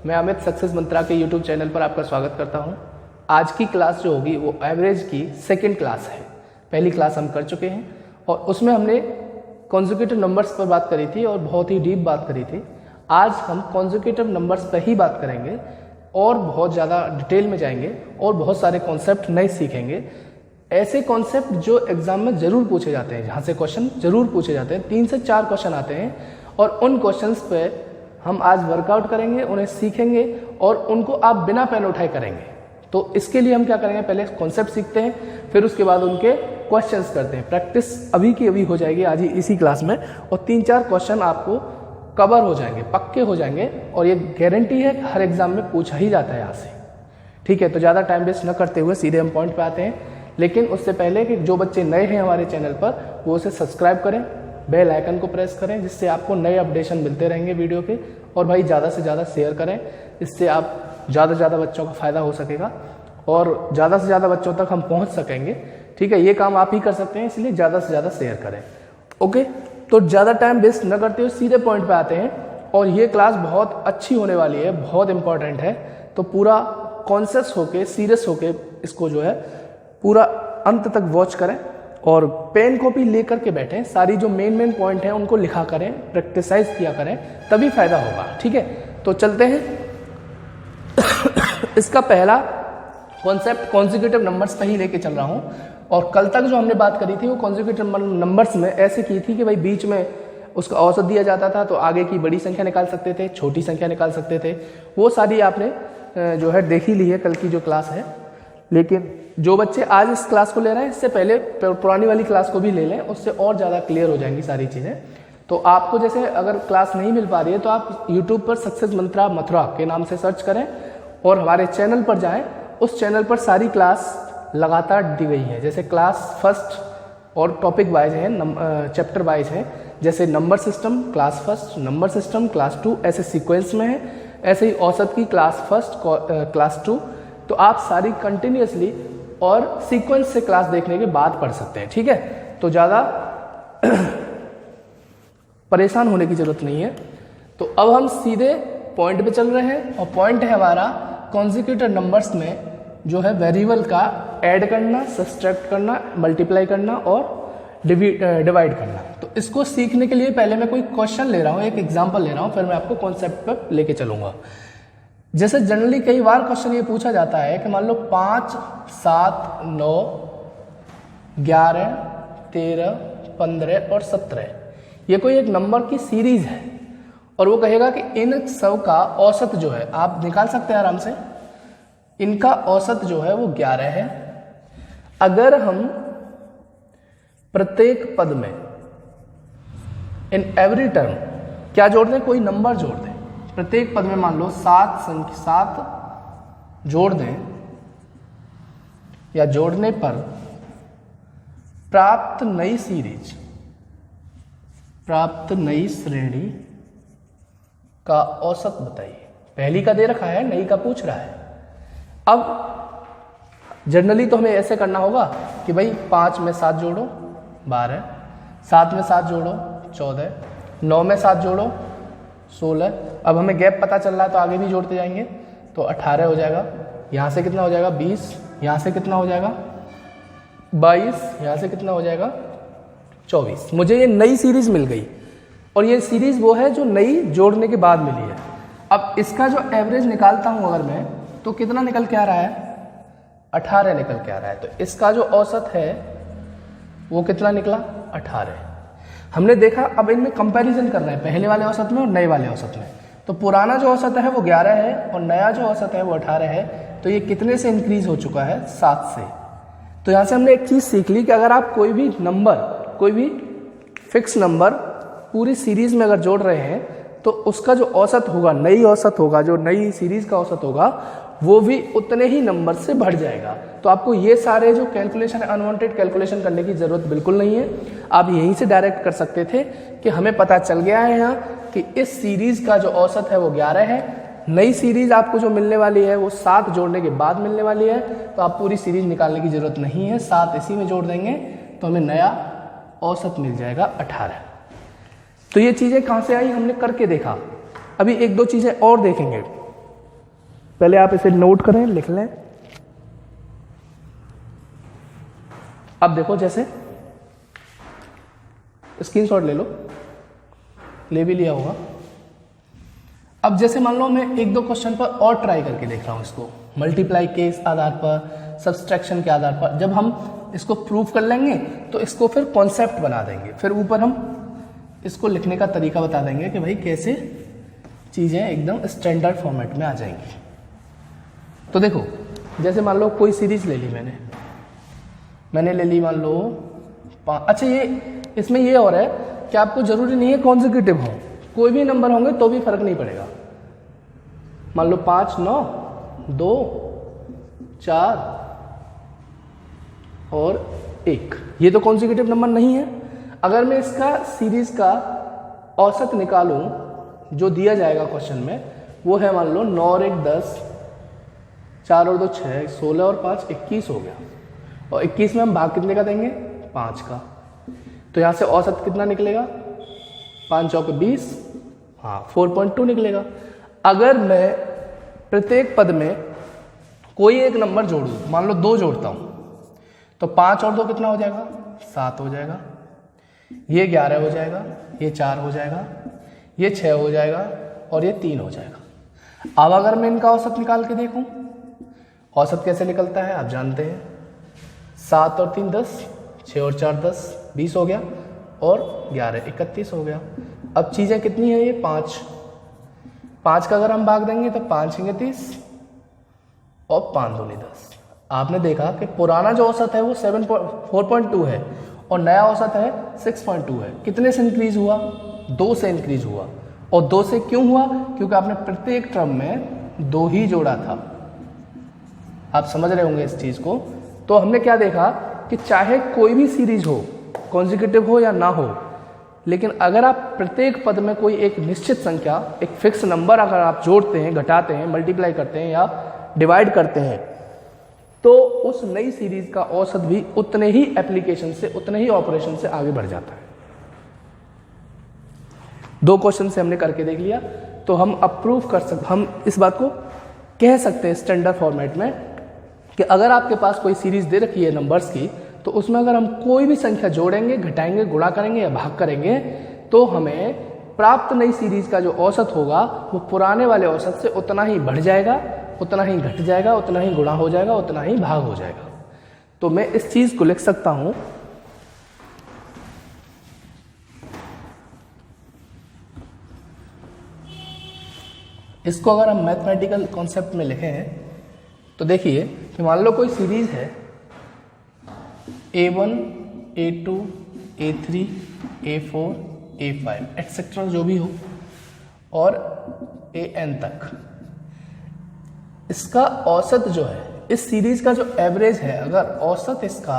मैं अमित सक्सेस मंत्रा के YouTube channel पर आपका स्वागत करता हूं। आज की क्लास जो होगी वो एवरेज की सेकंड क्लास है। पहली क्लास हम कर चुके हैं और उसमें हमने कॉन्जुगेटिव नंबर्स पर बात करी थी और बहुत ही डीप बात करी थी। आज हम कॉन्जुगेटिव नंबर्स पर ही बात करेंगे और बहुत ज़्यादा डिटेल में जाएंगे और बहुत सारे कॉन्सेप्ट नए सीखेंगे। ऐसे कॉन्सेप्ट जो एग्जाम में ज़रूर पूछे जाते हैं, जहाँ से क्वेश्चन ज़रूर पूछे जाते हैं, 3 से 4 क्वेश्चन आते हैं और उन क्वेश्चंस पे हम आज वर्कआउट करेंगे, उन्हें सीखेंगे और उनको आप बिना पेन उठाए करेंगे। तो इसके लिए हम क्या करेंगे, पहले कॉन्सेप्ट सीखते हैं, फिर उसके बाद उनके क्वेश्चंस करते हैं। प्रैक्टिस अभी की अभी हो जाएगी आज ही इसी क्लास में और 3-4 क्वेश्चन आपको कवर हो जाएंगे, पक्के हो जाएंगे और ये गारंटी है कि हर एग्जाम में पूछा ही जाता है यहाँ से। ठीक है, तो ज़्यादा टाइम वेस्ट न करते हुए सीधे हम पॉइंट पे आते हैं। लेकिन उससे पहले कि जो बच्चे नए हैं हमारे चैनल पर वो उसे सब्सक्राइब करें, बेल आइकन को प्रेस करें, जिससे आपको नए अपडेशन मिलते रहेंगे वीडियो के। और भाई ज़्यादा से ज़्यादा शेयर करें, इससे आप ज़्यादा से ज़्यादा बच्चों का फ़ायदा हो सकेगा और ज़्यादा से ज़्यादा बच्चों तक हम पहुँच सकेंगे। ठीक है, ये काम आप ही कर सकते हैं, इसलिए ज़्यादा से ज़्यादा शेयर करें। ओके, तो ज़्यादा टाइम वेस्ट न करते हुए सीधे पॉइंट पे आते हैं और ये क्लास बहुत अच्छी होने वाली है, बहुत इंपॉर्टेंट है। तो पूरा कॉन्शियस होके, सीरियस होके इसको जो है पूरा अंत तक वॉच करें और पेन कॉपी लेकर के बैठें। सारी जो मेन पॉइंट हैं उनको लिखा करें, प्रैक्टिसाइज किया करें, तभी फायदा होगा। ठीक है, तो चलते हैं। इसका पहला कॉन्सेप्ट कॉन्जुगेटिव नंबर्स पे ही लेके चल रहा हूँ और कल तक जो हमने बात करी थी वो कॉन्जुगेटिव नंबर्स में ऐसे की थी कि भाई बीच में उसका औसत दिया जाता था तो आगे की बड़ी संख्या निकाल सकते थे, छोटी संख्या निकाल सकते थे। वो सारी आपने जो है देख ही ली है कल की जो क्लास है। लेकिन जो बच्चे आज इस क्लास को ले रहे हैं, इससे पहले पुरानी वाली क्लास को भी ले लें, उससे और ज़्यादा क्लियर हो जाएंगी सारी चीज़ें। तो आपको जैसे अगर क्लास नहीं मिल पा रही है तो आप YouTube पर सक्सेस मंत्रा मथुरा के नाम से सर्च करें और हमारे चैनल पर जाएं। उस चैनल पर सारी क्लास लगातार दी गई है, जैसे क्लास फर्स्ट और टॉपिक वाइज है, चैप्टर वाइज है। जैसे number system class first, number system class 2, ऐसे सीक्वेंस में है। ऐसे ही औसत की क्लास फर्स्ट, क्लास 2। तो आप सारी कंटिन्यूसली और सीक्वेंस से क्लास देखने के बाद पढ़ सकते हैं। ठीक है, तो ज़्यादा परेशान होने की जरूरत नहीं है। तो अब हम सीधे पॉइंट पे चल रहे हैं और पॉइंट है हमारा कॉन्जुगेटिव नंबर्स में जो है वेरिएबल का ऐड करना, सब्सट्रैक्ट करना, मल्टीप्लाई करना और डिवाइड करना। तो इसको सीखने के लिए पहले मैं कोई क्वेश्चन ले रहा हूँ, एक एग्जाम्पल ले रहा हूँ, फिर मैं आपको कॉन्सेप्ट पर लेके चलूंगा। जैसे जनरली कई बार क्वेश्चन ये पूछा जाता है कि मान लो 5, 7, 9, 11, 13, 15 और 17 ये कोई एक नंबर की सीरीज है और वो कहेगा कि इन सब का औसत जो है, आप निकाल सकते हैं आराम से, इनका औसत जो है वो 11 है। अगर हम प्रत्येक पद में इन एवरी टर्म क्या जोड़ दें, कोई नंबर जोड़ दें। प्रत्येक पद में मान लो 7 जोड़ दें या जोड़ने पर प्राप्त नई श्रेणी का औसत बताइए। पहली का दे रखा है, नई का पूछ रहा है। अब जनरली तो हमें ऐसे करना होगा कि भाई 5 में 7 जोड़ो 12, 7 में 7 जोड़ो 14, 9 में 7 जोड़ो 16। अब हमें गैप पता चल रहा है तो आगे भी जोड़ते जाएंगे तो 18 हो जाएगा। यहाँ से कितना हो जाएगा 20, यहाँ से कितना हो जाएगा 22, यहाँ से कितना हो जाएगा 24। मुझे ये नई सीरीज मिल गई और ये सीरीज वो है जो नई जोड़ने के बाद मिली है। अब इसका जो एवरेज निकालता हूँ अगर मैं, तो कितना निकल के आ रहा है 18 निकल के आ रहा है। तो इसका जो औसत है वो कितना निकला 18। हमने देखा अब इनमें कंपैरिजन करना है पहले वाले औसत में और नए वाले औसत में। तो पुराना जो औसत है वो 11 है और नया जो औसत है वो 18 है। तो ये कितने से इंक्रीज हो चुका है 7 से। तो यहाँ से हमने एक चीज़ सीख ली कि अगर आप कोई भी नंबर, कोई भी फिक्स नंबर पूरी सीरीज में अगर जोड़ रहे हैं तो उसका जो औसत होगा, नई औसत होगा, जो नई सीरीज का औसत होगा वो भी उतने ही नंबर से बढ़ जाएगा। तो आपको ये सारे जो कैलकुलेशन, अनवांटेड कैलकुलेशन करने की ज़रूरत बिल्कुल नहीं है। आप यहीं से डायरेक्ट कर सकते थे कि हमें पता चल गया है यहाँ कि इस सीरीज़ का जो औसत है वो 11 है। नई सीरीज़ आपको जो मिलने वाली है वो 7 जोड़ने के बाद मिलने वाली है। तो आप पूरी सीरीज़ निकालने की ज़रूरत नहीं है, 7 इसी में जोड़ देंगे तो हमें नया औसत मिल जाएगा 18। तो ये चीज़ें कहाँ से आई, हमने करके देखा। अभी एक दो चीज़ें और देखेंगे। पहले आप इसे नोट करें, लिख लें। अब देखो, जैसे स्क्रीनशॉट ले लो, ले भी लिया होगा। अब जैसे मान लो मैं एक दो क्वेश्चन पर और ट्राई करके देख रहा हूँ इसको, मल्टीप्लाई के इस आधार पर, सब्सट्रैक्शन के आधार पर। जब हम इसको प्रूव कर लेंगे तो इसको फिर कॉन्सेप्ट बना देंगे, फिर ऊपर हम इसको लिखने का तरीका बता देंगे कि भाई कैसे चीज़ें एकदम स्टैंडर्ड फॉर्मेट में आ जाएंगी। तो देखो, जैसे मान लो कोई सीरीज ले ली मैंने ले ली मान लो 5। अच्छा, ये इसमें ये और है कि आपको जरूरी नहीं है कॉन्जिक्यूटिव हो, कोई भी नंबर होंगे तो भी फर्क नहीं पड़ेगा। मान लो 5, 9, 2, 4 और 1, ये तो कॉन्जिक्यूटिव नंबर नहीं है। अगर मैं इसका सीरीज का औसत निकालूं जो दिया जाएगा क्वेश्चन में, वो है मान लो 9 और 1 10, 4 और 2 6, 16 और 5 21 हो गया। और 21 में हम भाग कितने का देंगे? 5 का। तो यहाँ से औसत कितना निकलेगा? 5 चौक 20, हाँ 4.2 निकलेगा। अगर मैं प्रत्येक पद में कोई एक नंबर जोड़ूँ, मान लो 2 जोड़ता हूँ, तो 5 और 2 कितना हो जाएगा? 7 हो जाएगा। ये 11 हो जाएगा, ये 4 हो जाएगा, ये 6 हो जाएगा और ये 3 हो जाएगा। अब अगर मैं इनका औसत निकाल के देखूं, औसत कैसे निकलता है आप जानते हैं। 7 और 3 10, 6 और 4 10, 20 हो गया और 11 31 हो गया। अब चीज़ें कितनी है? ये 5 का अगर हम भाग देंगे तो 5 होंगे 30 और 5 दूनी 10। आपने देखा कि पुराना जो औसत है वो 4.2 है और नया औसत है 6.2 है। कितने से इंक्रीज हुआ? 2 से इंक्रीज हुआ। और 2 से क्यों हुआ? क्योंकि आपने प्रत्येक टर्म में 2 ही जोड़ा था। आप समझ रहे होंगे इस चीज़ को। तो हमने क्या देखा कि चाहे कोई भी सीरीज हो, कॉन्जिक्यूटिव हो या ना हो, लेकिन अगर आप प्रत्येक पद में कोई एक निश्चित संख्या, एक फिक्स नंबर अगर आप जोड़ते हैं, घटाते हैं, मल्टीप्लाई करते हैं या डिवाइड करते हैं, तो उस नई सीरीज का औसत भी उतने ही एप्लीकेशन से, उतने ही ऑपरेशन से आगे बढ़ जाता है। 2 क्वेश्चन से हमने करके देख लिया, तो हम अप्रूव कर सकते, हम इस बात को कह सकते हैं स्टैंडर्ड फॉर्मेट में कि अगर आपके पास कोई सीरीज दे रखी है नंबर्स की, तो उसमें अगर हम कोई भी संख्या जोड़ेंगे, घटाएंगे, गुणा करेंगे या भाग करेंगे, तो हमें प्राप्त नई सीरीज का जो औसत होगा वो पुराने वाले औसत से उतना ही बढ़ जाएगा, उतना ही घट जाएगा, उतना ही गुणा हो जाएगा, उतना ही भाग हो जाएगा। तो मैं इस चीज को लिख सकता हूं, इसको अगर हम मैथमेटिकल कॉन्सेप्ट में लिखें तो देखिए कि मान लो कोई सीरीज है A1, A2, A3, A4, A5 etcetera जो भी हो और AN तक। इसका औसत जो है, इस सीरीज का जो एवरेज है, अगर औसत इसका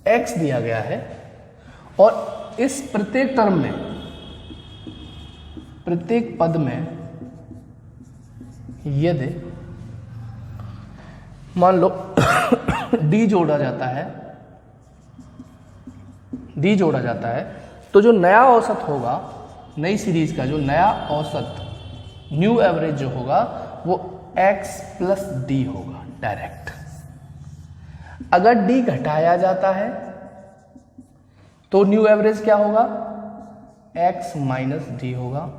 x दिया गया है और इस प्रत्येक टर्म में, प्रत्येक पद में यदि मान लो d जोड़ा जाता है, तो जो नया औसत होगा नई सीरीज का, जो नया औसत, न्यू एवरेज जो होगा वो x प्लस डी होगा डायरेक्ट। अगर d घटाया जाता है तो न्यू एवरेज क्या होगा? x माइनस डी होगा।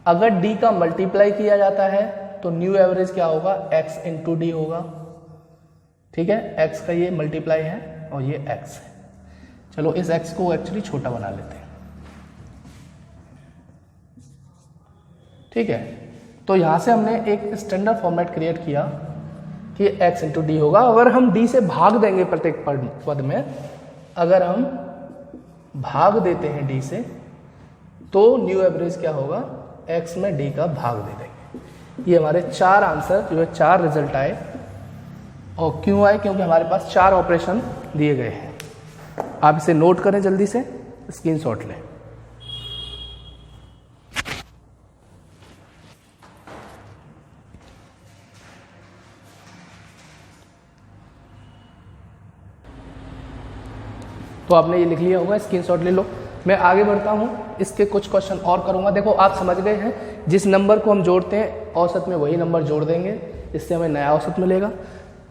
अगर d का मल्टीप्लाई किया जाता है तो न्यू एवरेज क्या होगा? x इंटू डी होगा। ठीक है, x का ये मल्टीप्लाई है और ये x है। चलो इस x को एक्चुअली छोटा बना लेते हैं। ठीक है, तो यहां से हमने एक स्टैंडर्ड फॉर्मेट क्रिएट किया कि x इंटू डी होगा। अगर हम d से भाग देंगे प्रत्येक पद में, अगर हम भाग देते हैं d से, तो न्यू एवरेज क्या होगा? x में d का भाग दे देंगे। ये हमारे 4 आंसर जो है, 4 रिजल्ट आए। और क्यों आए? क्योंकि हमारे पास 4 ऑपरेशन दिए गए हैं। आप इसे नोट करें, जल्दी से स्क्रीनशॉट लें। तो आपने ये लिख लिया होगा, स्क्रीनशॉट ले लो। मैं आगे बढ़ता हूँ, इसके कुछ क्वेश्चन और करूँगा। देखो आप समझ गए हैं, जिस नंबर को हम जोड़ते हैं औसत में वही नंबर जोड़ देंगे, इससे हमें नया औसत मिलेगा।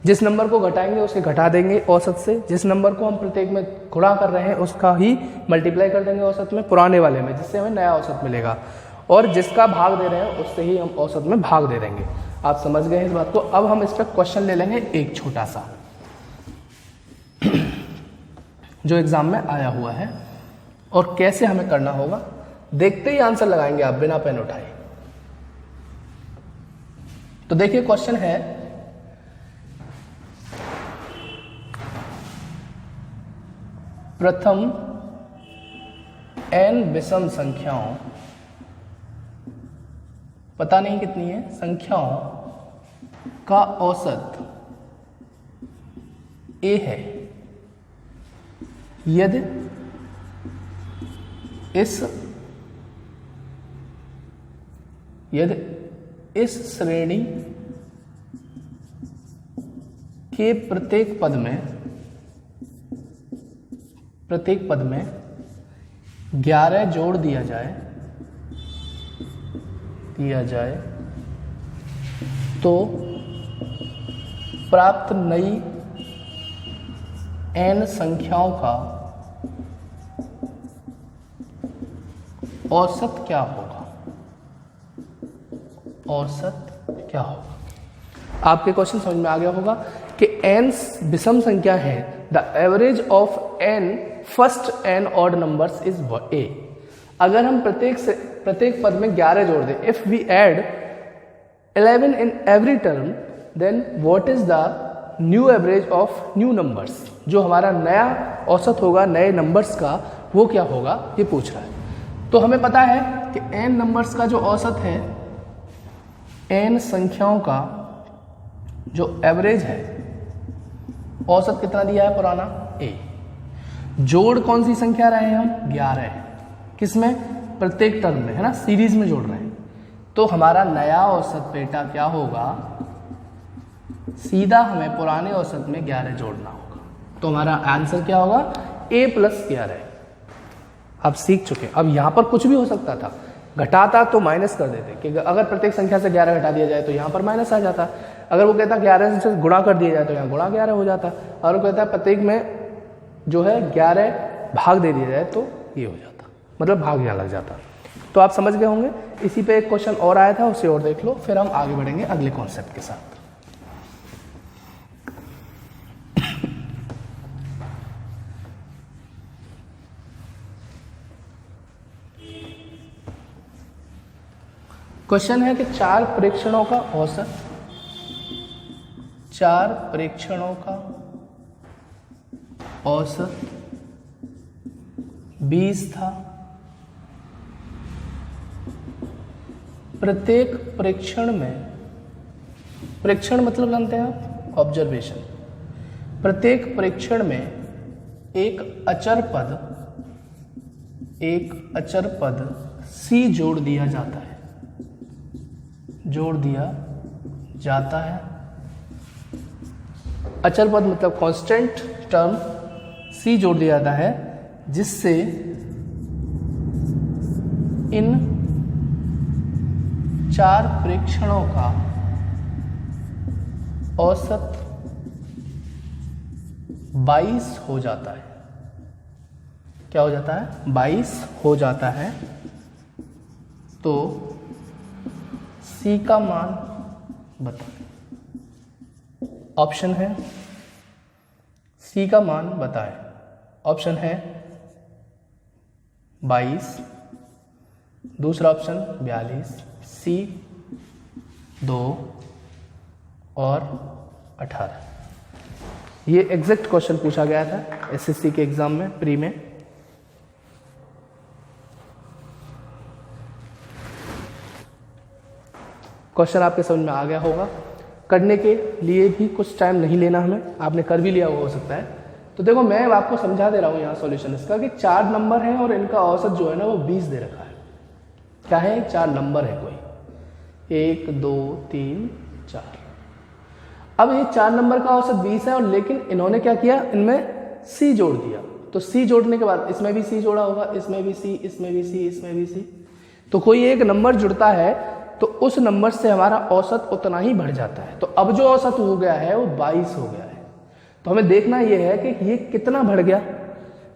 जिस नंबर को घटाएंगे उसे घटा देंगे औसत से। जिस नंबर को हम प्रत्येक में गुणा कर रहे हैं उसका ही मल्टीप्लाई कर देंगे औसत में, पुराने वाले में, जिससे हमें नया औसत मिलेगा। और जिसका भाग दे रहे हैं उससे ही हम औसत में भाग दे देंगे। आप समझ गए इस बात को। अब हम इस पर क्वेश्चन ले लेंगे एक छोटा सा जो एग्जाम में आया हुआ है, और कैसे हमें करना होगा देखते ही आंसर लगाएंगे आप बिना पेन उठाए। तो देखिए क्वेश्चन है, प्रथम n विषम संख्याओं, पता नहीं कितनी है, संख्याओं का औसत a है यदि इस श्रेणी के प्रत्येक पद में 11 जोड़ दिया जाए तो प्राप्त नई n संख्याओं का औसत क्या होगा? आपके क्वेश्चन समझ में आ गया होगा कि n विषम संख्या है। The average of n first n odd numbers is a। अगर हम प्रत्येक पद में 11 जोड़ दें, if we add 11 in every term, then what is the new average of new numbers? जो हमारा नया औसत होगा नए नंबर्स का, वो क्या होगा, ये पूछ रहा है। तो हमें पता है कि n नंबर्स का जो औसत है, n संख्याओं का जो एवरेज है, औसत कितना दिया है पुराना? a। जोड़ कौन सी संख्या रहे हैं हम? 11। किसमें? प्रत्येक टर्म में, है ना, सीरीज में जोड़ रहे हैं। तो हमारा नया औसत बेटा क्या होगा? सीधा हमें पुराने औसत में 11 जोड़ना होगा। तो हमारा आंसर क्या होगा? a + 11। आप सीख चुके। अब यहाँ पर कुछ भी हो सकता था, घटाता तो माइनस कर देते, कि अगर प्रत्येक संख्या से 11 घटा दिया जाए तो यहाँ पर माइनस आ जाता। अगर वो कहता 11 से गुणा कर दिया जाए तो यहाँ गुणा 11 हो जाता। और वो कहता है प्रत्येक में जो है 11 भाग दे दिया जाए तो ये हो जाता, मतलब भाग यहाँ लग जाता। तो आप समझ गए होंगे। इसी पे एक क्वेश्चन और आया था, उसे और देख लो, फिर हम आगे बढ़ेंगे अगले कॉन्सेप्ट के साथ। क्वेश्चन है कि 4 प्रेक्षणों का औसत 20 था। प्रत्येक प्रेक्षण मतलब जानते हैं आप? ऑब्जर्वेशन। प्रत्येक प्रेक्षण में एक अचर पद c जोड़ दिया जाता है। अचर पद मतलब कांस्टेंट टर्म c जोड़ दिया जाता है, जिससे इन 4 प्रेक्षणों का औसत 22 हो जाता है। क्या हो जाता है? 22 हो जाता है। तो c का मान बताएं। ऑप्शन है, c का मान बताएं। ऑप्शन है 22, दूसरा ऑप्शन 42, c 2 और 18। ये एग्जैक्ट क्वेश्चन पूछा गया था एसएससी के एग्जाम में, प्री में। क्वेश्चन आपके समझ में आ गया होगा। करने के लिए भी कुछ टाइम नहीं लेना हमें, आपने कर भी लिया हो सकता है। तो देखो मैं आपको समझा दे रहा हूँ यहाँ सॉल्यूशन इसका, कि 4 नंबर हैं और इनका औसत जो है ना वो 20 दे रखा है। क्या है? 4 नंबर है कोई, 1 2 3 4। अब ये 4 नंबर का औसत 20 है, और लेकिन इन्होंने क्या किया, इनमें c जोड़ दिया। तो सी जोड़ने के बाद इसमें भी सी जोड़ा होगा, इसमें भी सी, इसमें भी सी, इसमें भी सी। तो कोई एक नंबर जुड़ता है तो उस नंबर से हमारा औसत उतना ही बढ़ जाता है। तो अब जो औसत हो गया है वो 22 हो गया है। तो हमें देखना ये है कि ये कितना बढ़ गया।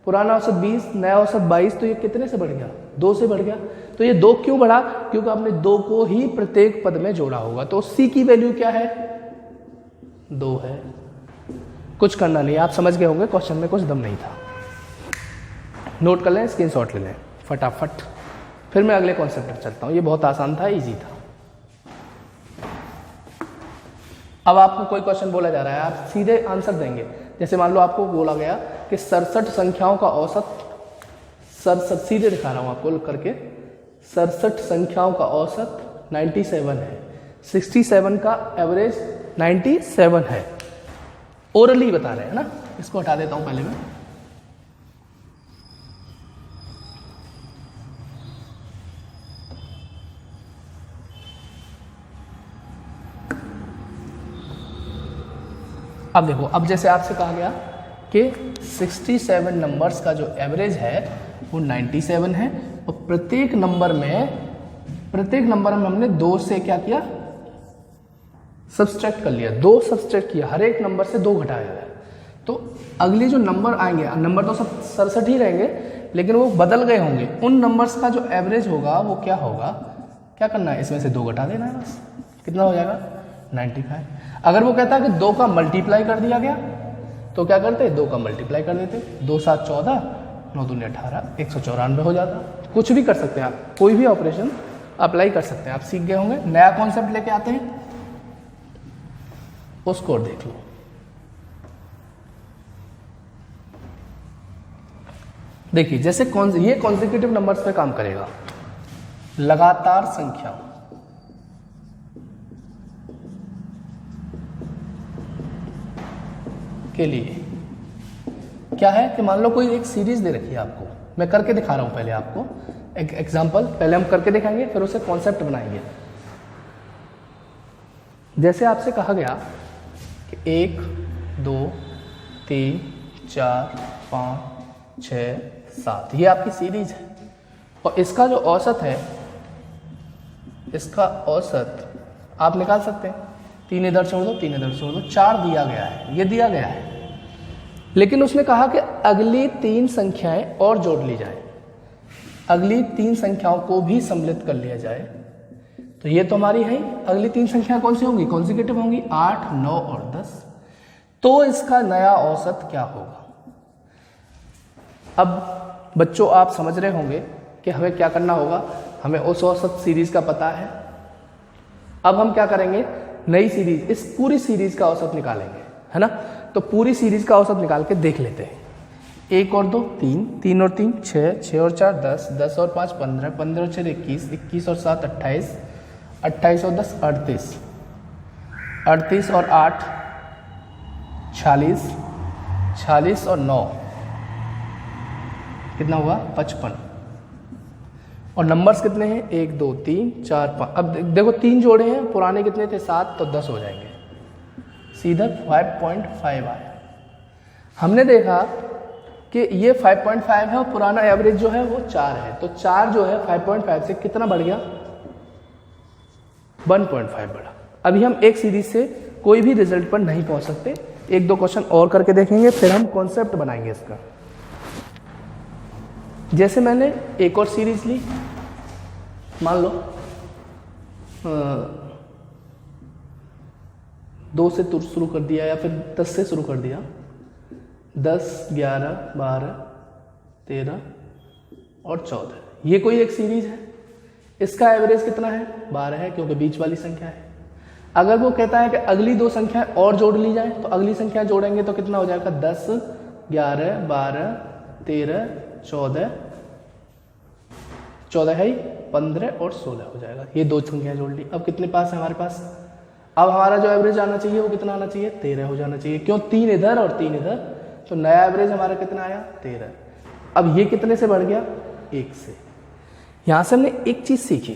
पुराना औसत 20, नया औसत 22, तो ये कितने से बढ़ गया? 2 से बढ़ गया। तो ये 2 क्यों बढ़ा? क्योंकि आपने 2 को ही प्रत्येक पद में जोड़ा होगा। तो सी की वैल्यू क्या है? 2 है। कुछ करना नहीं, आप समझ गए होंगे, क्वेश्चन में कुछ दम नहीं था। नोट कर लें, स्क्रीनशॉट ले लें फटाफट। फिर मैं अगले कॉन्सेप्ट पर चलता हूँ। ये बहुत आसान था, इजी था। अब आपको कोई क्वेश्चन बोला जा रहा है, आप सीधे आंसर देंगे। जैसे मान लो आपको बोला गया कि 67 संख्याओं का औसत, 67 सीधे दिखा रहा हूं आपको करके, 67 संख्याओं का औसत 97 है, 67 का एवरेज 97 है। ओरली बता रहे हैं ना, इसको हटा देता हूं पहले मैं। अब देखो, अब जैसे आपसे कहा गया कि 67 नंबर्स का जो एवरेज है वो 97 है, और प्रत्येक नंबर में हमने 2 से क्या किया? सब्सट्रैक्ट कर लिया, 2 सब्सट्रैक्ट किया, हर एक नंबर से 2 घटाया है। तो अगले जो नंबर आएंगे, नंबर तो सब 67 ही रहेंगे, लेकिन वो बदल गए होंगे। उन नंबर्स का जो एवरेज होगा वो क्या होगा? क्या करना है? इसमें से 2 घटा देना है बस। कितना हो जाएगा? 95। अगर वो कहता है कि 2 का मल्टीप्लाई कर दिया गया, तो क्या करते? 2 का मल्टीप्लाई कर देते। 2 7 14, 9 दूनी 18, 194 हो जाता। कुछ भी कर सकते हैं आप, कोई भी ऑपरेशन अप्लाई कर सकते हैं। आप सीख गए होंगे। नया कॉन्सेप्ट लेके आते हैं, उसको और देख लो। देखिए, जैसे ये कॉन्सेक्यूटिव नंबर्स पे काम करेगा, लगातार संख्या के लिए क्या है कि मान लो कोई एक सीरीज दे रखी है आपको, मैं करके दिखा रहा हूं पहले आपको एक एग्जांपल। पहले हम करके दिखाएंगे, फिर उसे कॉन्सेप्ट बनाएंगे। जैसे आपसे कहा गया कि 1 2 3 4 5 6 7, ये आपकी सीरीज है, और इसका जो औसत है, इसका औसत आप निकाल सकते हैं। 3 इधर छोड़ दो, 3 इधर छोड़ दो, 4 दिया गया है, ये दिया गया है। लेकिन उसने कहा कि अगली 3 संख्याएं और जोड़ ली जाए, अगली 3 संख्याओं को भी सम्मिलित कर लिया जाए। तो ये तो हमारी है। अगली 3 संख्याएं कौन सी होंगी? कॉन्सेक्यूटिव होंगी, 8 9 और 10। तो इसका नया औसत क्या होगा? अब बच्चों, आप समझ रहे होंगे कि हमें क्या करना होगा। हमें उस औसत सीरीज का पता है। अब हम क्या करेंगे? नई सीरीज, इस पूरी सीरीज का औसत निकालेंगे, है ना। तो पूरी सीरीज का औसत निकाल के देख लेते हैं। 1 और 2 3, 3 और 3 6, 6 और 4 10, 10 और 5 15, 15 और 6 21, 21 और 7 28, 28 और 10 38, 38 और 8 46, 46 और 9 कितना हुआ? 55। और नंबर्स कितने हैं? 1 2 3 4 5। अब देखो 3 जोड़े हैं, पुराने कितने थे? 7, तो 10 हो जाएंगे। सीधा 5.5 आया। हमने देखा कि ये 5.5 है और पुराना एवरेज जो है वो 4 है। तो 4 जो है 5.5 से कितना बढ़ गया? 1.5 बढ़ा। अभी हम एक सीरीज से कोई भी रिजल्ट पर नहीं पहुंच सकते। 1-2 क्वेश्चन और करके देखेंगे, फिर हम कॉन्सेप्ट बनाएंगे इसका। जैसे मैंने एक और सीरीज ली, मान लो 2 से शुरू कर दिया या फिर 10 से शुरू कर दिया। 10 11 12 13 और 14, ये कोई एक सीरीज है। इसका एवरेज कितना है? 12 है, क्योंकि बीच वाली संख्या है। अगर वो कहता है कि अगली 2 संख्याएं और जोड़ ली जाए, तो अगली संख्या जोड़ेंगे तो कितना हो जाएगा? 10 11 12 13 14, 14 है 15 और 16 हो जाएगा। ये 2 संख्याएं जोड़ ली। अब कितने पास है हमारे पास? अब हमारा जो एवरेज आना चाहिए वो कितना आना चाहिए? 13 हो जाना चाहिए। क्यों? 3 इधर और 3 इधर, तो नया एवरेज हमारा कितना आया? 13। अब ये कितने से बढ़ गया? 1 से। यहां से हमने एक चीज सीखी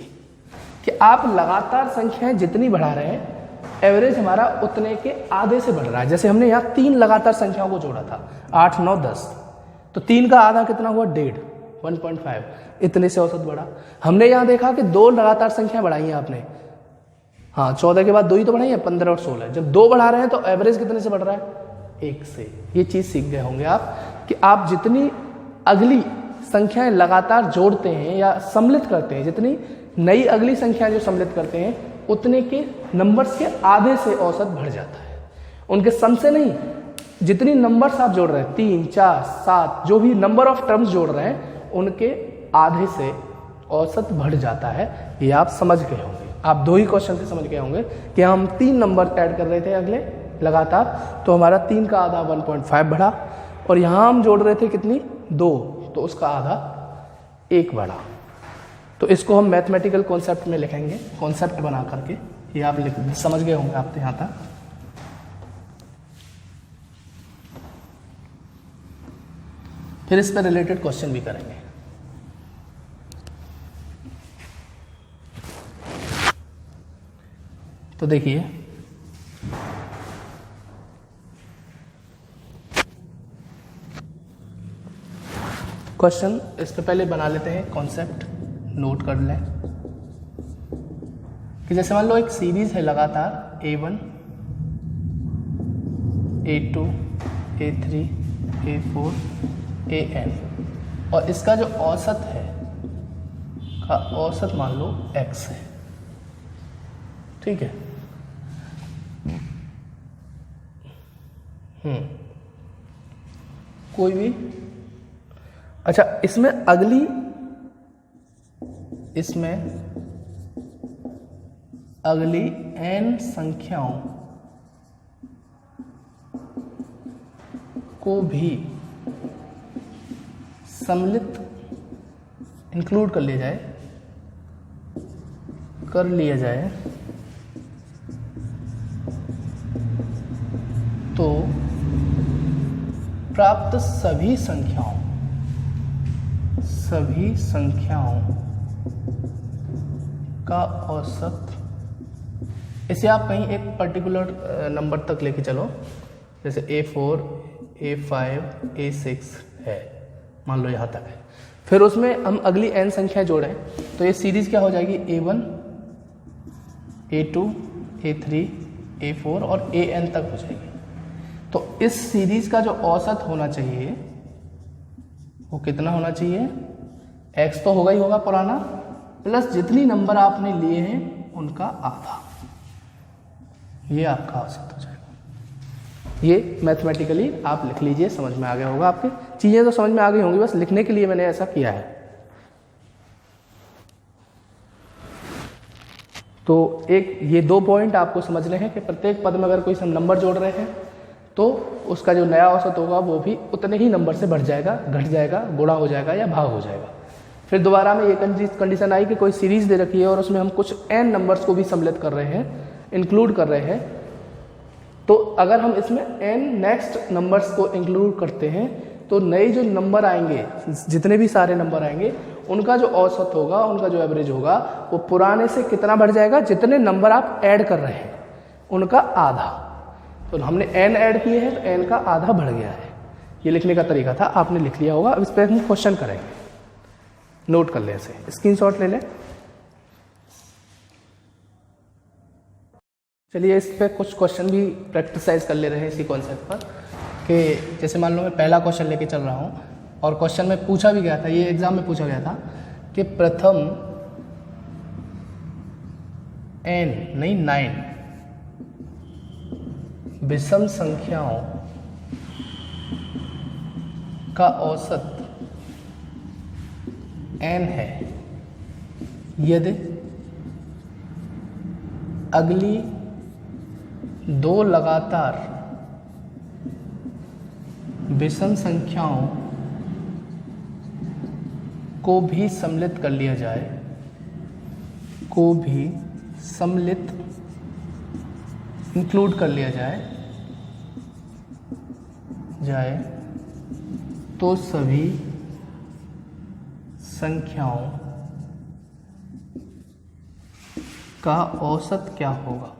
कि आप लगातार संख्याएं जितनी बढ़ा रहे हैं, एवरेज हमारा उतने के आधे से बढ़ रहा है। जैसे हमने यहाँ 3 लगातार संख्याओं को जोड़ा था, 8 9 10, तो 3 का आधा कितना हुआ 1.5, 1.5, इतने से औसत बढ़ा। हमने यहाँ देखा कि 2 लगातार संख्या बढ़ाई है आपने, हाँ 14 के बाद 2 ही तो बढ़ाई है, 15 और 16। जब 2 बढ़ा रहे हैं तो एवरेज कितने से बढ़ रहा है 1 से। ये चीज़ सीख गए होंगे आप कि आप जितनी अगली संख्याएं लगातार जोड़ते हैं या सम्मिलित करते हैं, जितनी नई अगली संख्याएं जो सम्मिलित करते हैं उतने के नंबर्स के आधे से औसत बढ़ जाता है, उनके सम से नहीं। जितनी नंबर्स आप जोड़ रहे हैं 3, 4, 7 जो भी नंबर ऑफ टर्म्स जोड़ रहे हैं उनके आधे से औसत बढ़ जाता है। ये आप समझ गए होंगे, आप 2 ही क्वेश्चन से समझ गए होंगे कि हम 3 नंबर ऐड कर रहे थे अगले लगातार, तो हमारा 3 का आधा 1.5 बढ़ा, और यहाँ हम जोड़ रहे थे कितनी 2, तो उसका आधा 1 बढ़ा। तो इसको हम मैथमेटिकल कॉन्सेप्ट में लिखेंगे, कॉन्सेप्ट बना करके। ये आप समझ गए होंगे आप तो यहाँ तक। फिर इस पर रिलेटेड क्वेश्चन भी करेंगे। तो देखिए क्वेश्चन, इस पे पहले बना लेते हैं कॉन्सेप्ट, नोट कर लें कि जैसे मान लो एक सीरीज है लगातार A1, A2, A3, A4, AN, और इसका जो औसत है का औसत मान लो x है, ठीक है। कोई भी, अच्छा इसमें अगली n संख्याओं को भी सम्मिलित इंक्लूड कर लिया जाए तो प्राप्त सभी संख्याओं का औसत, इसे आप कहीं एक पर्टिकुलर नंबर तक लेके चलो, जैसे A4, A5, A6 है, मान लो यहाँ तक है। फिर उसमें हम अगली n संख्या जोड़ें तो ये सीरीज क्या हो जाएगी A1, A2, A3, A4 और AN तक हो जाएगी। तो इस सीरीज का जो औसत होना चाहिए वो कितना होना चाहिए, x तो होगा ही होगा पुराना, प्लस जितनी नंबर आपने लिए हैं उनका आधा, ये आपका औसत हो जाएगा। ये मैथमेटिकली आप लिख लीजिए, समझ में आ गया होगा, आपके चीज़ें तो समझ में आ गई होंगी, बस लिखने के लिए मैंने ऐसा किया है। तो एक ये 2 पॉइंट आपको समझने हैं कि प्रत्येक पद में अगर कोई नंबर जोड़ रहे हैं तो उसका जो नया औसत होगा वो भी उतने ही नंबर से बढ़ जाएगा, घट जाएगा, गुणा हो जाएगा या भाग हो जाएगा। फिर दोबारा में ये कंडीशन आई कि कोई सीरीज दे रखी है और उसमें हम कुछ n नंबर्स को भी सम्मिलित कर रहे हैं, इंक्लूड कर रहे हैं, तो अगर हम इसमें n नेक्स्ट नंबर्स को इंक्लूड करते हैं तो नए जो नंबर आएंगे, जितने भी सारे नंबर आएंगे, उनका जो औसत होगा, उनका जो एवरेज होगा, वो पुराने से कितना बढ़ जाएगा, जितने नंबर आप ऐड कर रहे हैं उनका आधा। तो हमने n ऐड किए हैं तो n का आधा बढ़ गया है। ये लिखने का तरीका था, आपने लिख लिया होगा। अब इस पर हम क्वेश्चन करेंगे, नोट कर ले, ऐसे स्क्रीनशॉट ले लें। चलिए इस पे कुछ क्वेश्चन भी प्रैक्टिसाइज कर ले रहे हैं इसी कॉन्सेप्ट पर, कि जैसे मान लो मैं पहला क्वेश्चन लेके चल रहा हूँ और क्वेश्चन में पूछा भी गया था, ये एग्जाम में पूछा गया था कि प्रथम n नहीं 9 विषम संख्याओं का औसत n है यदि अगली 2 लगातार विषम संख्याओं को भी सम्मिलित कर लिया जाए, इंक्लूड कर लिया जाए तो सभी संख्याओं का औसत क्या होगा,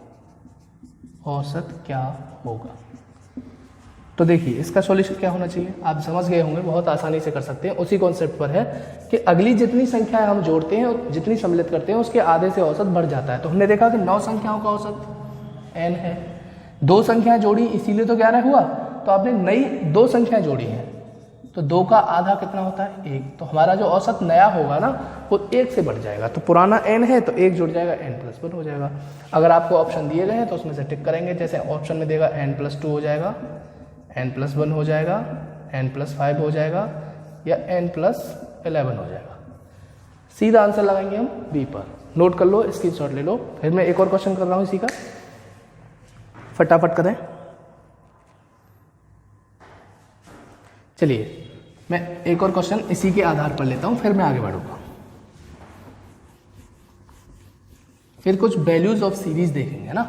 तो देखिए इसका सॉल्यूशन क्या होना चाहिए, आप समझ गए होंगे, बहुत आसानी से कर सकते हैं। उसी कॉन्सेप्ट पर है कि अगली जितनी संख्याएं हम जोड़ते हैं और जितनी सम्मिलित करते हैं उसके आधे से औसत बढ़ जाता है। तो हमने देखा कि 9 संख्याओं का औसत n है, 2 संख्याएं जोड़ी इसीलिए तो 11 हुआ। तो आपने नई 2 संख्याएं जोड़ी हैं, तो 2 का आधा कितना होता है 1। तो हमारा जो औसत नया होगा ना वो 1 से बढ़ जाएगा। तो पुराना n है तो 1 जुड़ जाएगा, n+1 हो जाएगा। अगर आपको ऑप्शन दिए गए हैं तो उसमें से टिक करेंगे। जैसे ऑप्शन में देगा n+2 हो जाएगा, n+1 हो जाएगा, n+5 हो जाएगा या n+11 हो जाएगा। सीधा आंसर लगाएंगे हम बी पर। नोट कर लो, स्क्रीनशॉट ले लो। फिर मैं एक और क्वेश्चन कर रहा हूँ इसी का, फटाफट करें। चलिए मैं एक और क्वेश्चन इसी के आधार पर लेता हूं, फिर मैं आगे बढ़ूंगा। फिर कुछ वैल्यूज ऑफ सीरीज देखेंगे ना,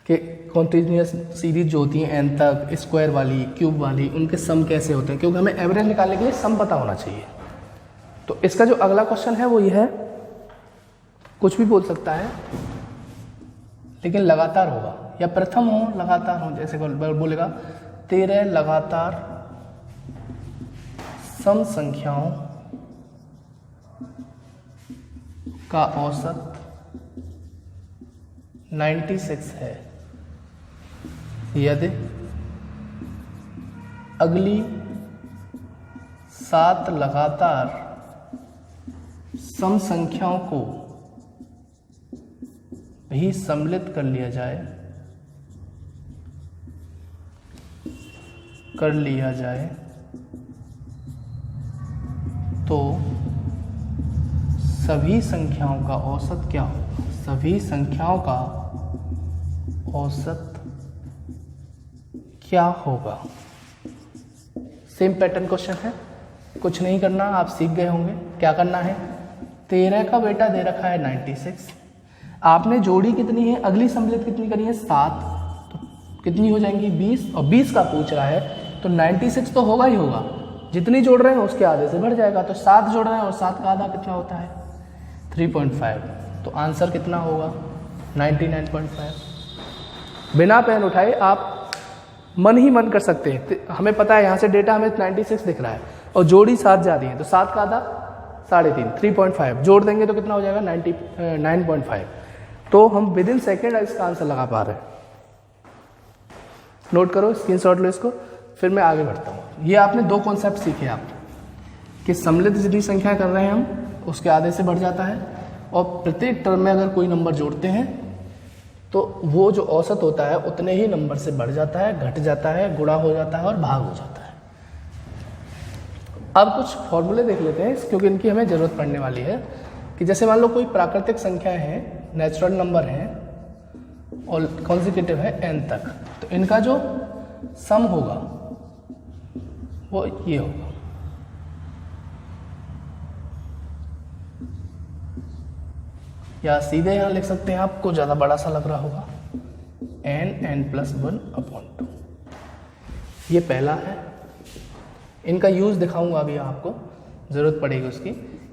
कि कॉन्टिन्यूस सीरीज जो होती हैं n तक, स्क्वायर वाली, क्यूब वाली, उनके सम कैसे होते हैं, क्योंकि हमें एवरेज निकालने के लिए सम पता होना चाहिए। तो इसका जो अगला क्वेश्चन है वो ये है, कुछ भी बोल सकता है लेकिन लगातार होगा, या प्रथम हो लगातार हो। जैसे बोलेगा 13 लगातार सम संख्याओं का औसत 96 है यदि अगली 7 लगातार सम संख्याओं को भी सम्मिलित कर लिया जाए तो सभी संख्याओं का औसत क्या होगा, सभी संख्याओं का औसत क्या होगा। सेम पैटर्न क्वेश्चन है, कुछ नहीं करना, आप सीख गए होंगे क्या करना है। 13 का बेटा दे रखा है 96, आपने जोड़ी कितनी है, अगली सम्मिलित कितनी करी है 7, तो कितनी हो जाएंगी 20, और 20 का पूछ रहा है तो 96 तो होगा ही होगा, जितनी जोड़ रहे हैं उसके आधे से बढ़ जाएगा। तो 7 जोड़ रहे हैं और 7 का आधा कितना होता है 3.5, तो आंसर कितना होगा 99.5। बिना पेन उठाए आप मन ही मन कर सकते हैं। हमें पता है यहाँ से डेटा हमें 96 दिख रहा है और जोड़ी 7 जा रही है, तो 7 का आधा 3.5, 3.5 जोड़ देंगे तो कितना हो जाएगा 9.5। तो हम विद इन सेकेंड इसका आंसर लगा पा रहे हैं। नोट करो, स्क्रीनशॉट लो इसको, फिर मैं आगे बढ़ता हूँ। ये आपने 2 कॉन्सेप्ट सीखे आप, कि सम्मिलित जितनी संख्या कर रहे हैं हम उसके आधे से बढ़ जाता है, और प्रत्येक टर्म में अगर कोई नंबर जोड़ते हैं तो वो जो औसत होता है उतने ही नंबर से बढ़ जाता है, घट जाता है, गुणा हो जाता है और भाग हो जाता है। अब कुछ फॉर्मूले देख लेते हैं, क्योंकि इनकी हमें ज़रूरत पड़ने वाली है। कि जैसे मान लो कोई प्राकृतिक संख्या है, नेचुरल नंबर है और कॉन्जिक्यूटिव है n तक, तो इनका जो सम होगा वो ये होगा, या सीधे यहाँ लिख सकते हैं, आपको ज़्यादा बड़ा सा लग रहा होगा, n+1/2। ये पहला है, इनका यूज़ दिखाऊंगा अभी आपको, ज़रूरत पड़ेगी उसकी।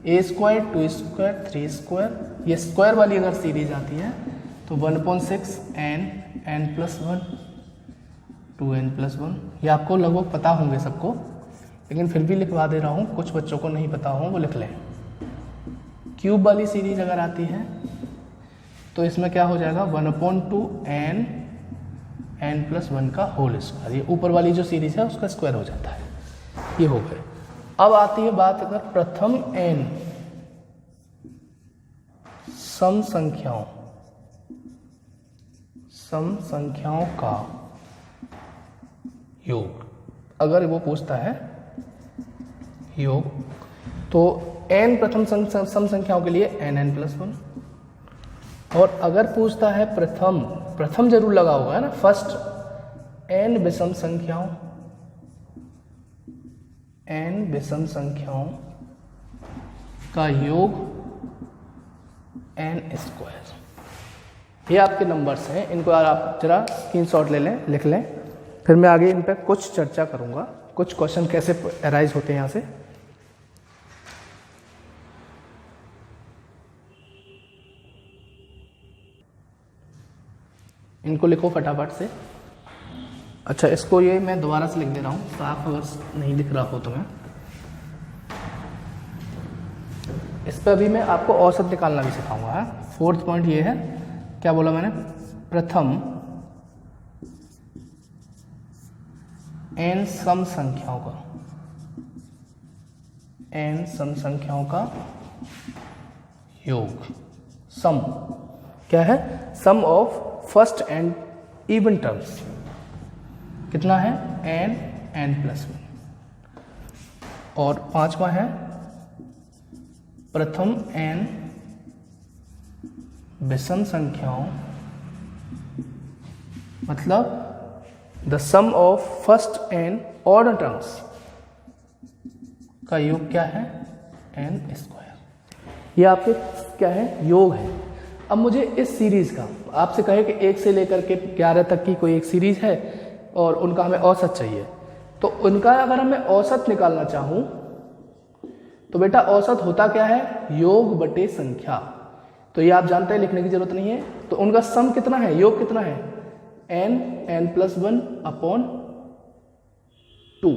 a² 2² 3², ये स्क्वायर वाली अगर सीरीज आती है तो 1/6 n+1 2n+1। ये आपको लगभग पता होंगे सबको, लेकिन फिर भी लिखवा दे रहा हूँ, कुछ बच्चों को नहीं पता हो वो लिख लें। क्यूब वाली सीरीज अगर आती है तो इसमें क्या हो जाएगा 1/2 n+1 का होल स्क्वायर। ये ऊपर वाली जो सीरीज है उसका स्क्वायर हो जाता है, ये हो गए। अब आती है बात अगर प्रथम n सम संख्याओं का योग, अगर वो पूछता है योग, तो n प्रथम सम संख्याओं के लिए nn+1, और अगर पूछता है प्रथम जरूर लगा होगा ना, फर्स्ट n विषम संख्याओं का योग n²। ये आपके नंबर्स हैं, इनको आप जरा स्क्रीनशॉट ले लें, लिख लें, फिर मैं आगे इन पर कुछ चर्चा करूंगा, कुछ क्वेश्चन कैसे अराइज होते हैं यहाँ से। इनको लिखो फटाफट से। अच्छा, इसको ये मैं दोबारा से लिख दे रहा हूँ, साफ अगर नहीं दिख रहा हो तो मैं इस पर अभी मैं आपको औसत निकालना भी सिखाऊंगा। 4th पॉइंट ये है, क्या बोला मैंने, प्रथम n सम संख्याओं का, n सम संख्याओं का योग। सम क्या है, sum of first and even terms कितना है, n+1। और 5वां है प्रथम n विषम संख्याओं, मतलब the sum of first n order terms का योग क्या है, n²। ये आपके क्या है, योग है। अब मुझे इस सीरीज का, आपसे कहे कि 1 से लेकर के 11 तक की कोई एक सीरीज है और उनका हमें औसत चाहिए, तो उनका अगर मैं औसत निकालना चाहूं तो बेटा औसत होता क्या है, योग बटे संख्या। तो ये आप जानते हैं, लिखने की जरूरत नहीं है। तो उनका सम कितना है, योग कितना है, n+1/2।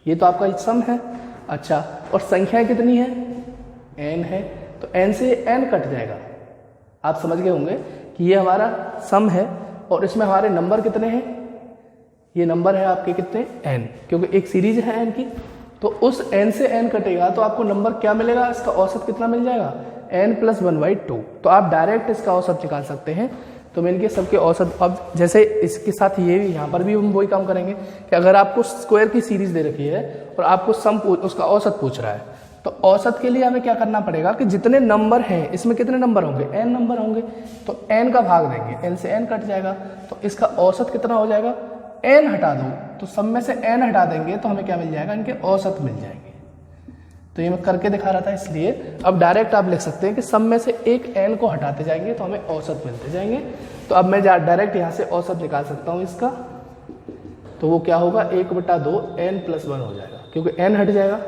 ये तो आपका सम है। अच्छा, और संख्या कितनी है, n है, तो n से n कट जाएगा। आप समझ गए होंगे कि ये हमारा सम है और इसमें हमारे नंबर कितने हैं, ये नंबर है आपके कितने, n, क्योंकि एक सीरीज है n की। तो उस n से n कटेगा तो आपको नंबर क्या मिलेगा, इसका औसत कितना मिल जाएगा, n+1/2। तो आप डायरेक्ट इसका औसत निकाल सकते हैं। तो मिलके सबके औसत, अब जैसे इसके साथ ये भी, यहाँ पर भी हम वही काम करेंगे कि अगर आपको स्क्वायर की सीरीज दे रखी है और आपको सम उसका औसत पूछ रहा है, तो औसत के लिए हमें क्या करना पड़ेगा कि जितने नंबर हैं, इसमें कितने नंबर होंगे, n नंबर होंगे, तो n का भाग देंगे, n से n कट जाएगा, तो इसका औसत कितना हो जाएगा, n हटा दो, तो सब में से n हटा देंगे तो हमें क्या मिल जाएगा, इनके औसत मिल जाएंगे। तो ये मैं करके दिखा रहा था, इसलिए अब डायरेक्ट आप लिख सकते हैं कि सब में से एक n को हटाते जाएंगे तो हमें औसत मिलते जाएंगे। तो अब मैं डायरेक्ट यहाँ से औसत निकाल सकता हूँ इसका, तो वो क्या होगा, 1/2 n+1 हो जाएगा, क्योंकि n हट जाएगा।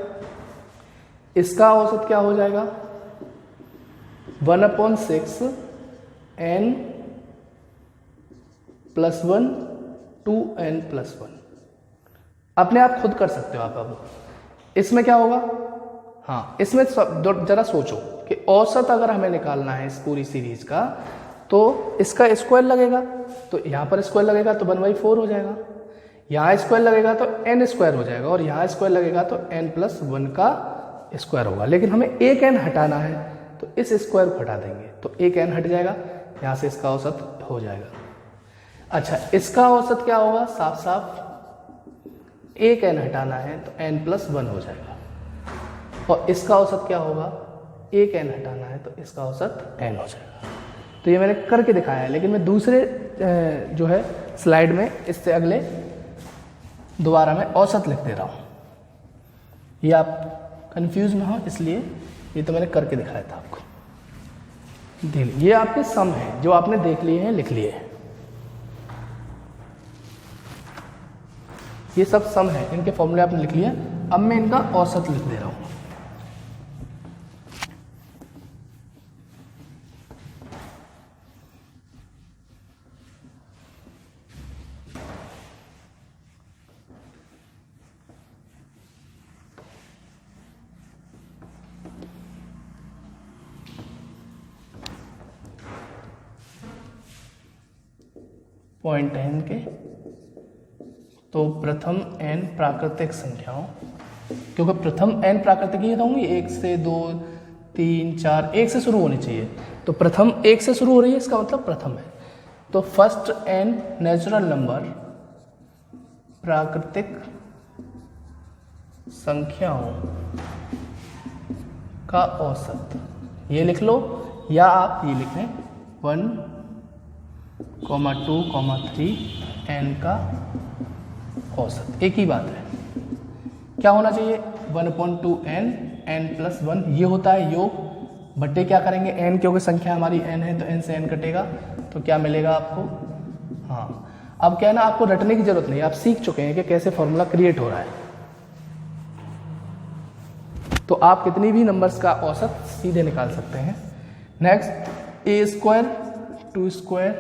इसका औसत क्या हो जाएगा, 1/6 n+1 2n+1। अपने आप खुद कर सकते हो आप। अब इसमें क्या होगा, हाँ, इसमें जरा सोचो कि औसत अगर हमें निकालना है इस पूरी सीरीज का, तो इसका स्क्वायर लगेगा, तो यहाँ पर स्क्वायर लगेगा तो 1/4 हो जाएगा, यहाँ स्क्वायर लगेगा तो n² हो जाएगा, और यहाँ स्क्वायर लगेगा तो n+1 का स्क्वायर होगा। लेकिन हमें एक n हटाना है तो इस स्क्वायर को हटा देंगे, तो एक n हट जाएगा, यहाँ से इसका औसत हो जाएगा। अच्छा, इसका औसत क्या होगा, साफ साफ एक n हटाना है तो n+1 हो जाएगा, और इसका औसत क्या होगा, एक n हटाना है तो इसका औसत n हो जाएगा। तो ये मैंने करके दिखाया है, लेकिन मैं दूसरे जो है स्लाइड में इससे अगले दोबारा मैं औसत लिख दे रहा हूँ, ये आप कंफ्यूज ना हो, इसलिए ये तो मैंने करके दिखाया था आपको। ये आपके सम है जो आपने देख लिए हैं, लिख लिए हैं, ये सब सम है, इनके फॉर्मूले आपने लिख लिए। अब मैं इनका औसत लिख दे रहा हूँ। पॉइंट है इनके, तो प्रथम n प्राकृतिक संख्याओं, क्योंकि प्रथम n प्राकृतिक ही होंगी, 1 से 2 3 4, 1 से शुरू होनी चाहिए, तो प्रथम 1 से शुरू हो रही है, इसका मतलब प्रथम है। तो फर्स्ट n नेचुरल नंबर प्राकृतिक संख्याओं का औसत, ये लिख लो, या आप ये लिख लें 1, 2, 3 n का औसत, एक ही बात है। क्या होना चाहिए, 1/2n n+1, ये होता है योग, बट्टे क्या करेंगे n, क्योंकि संख्या हमारी n है तो n से n कटेगा, तो क्या मिलेगा आपको, हाँ। अब क्या है ना, आपको रटने की जरूरत नहीं, आप सीख चुके हैं कि कैसे फॉर्मूला क्रिएट हो रहा है। तो आप कितनी भी नंबर्स का औसत सीधे निकाल सकते हैं। नेक्स्ट, a² 2²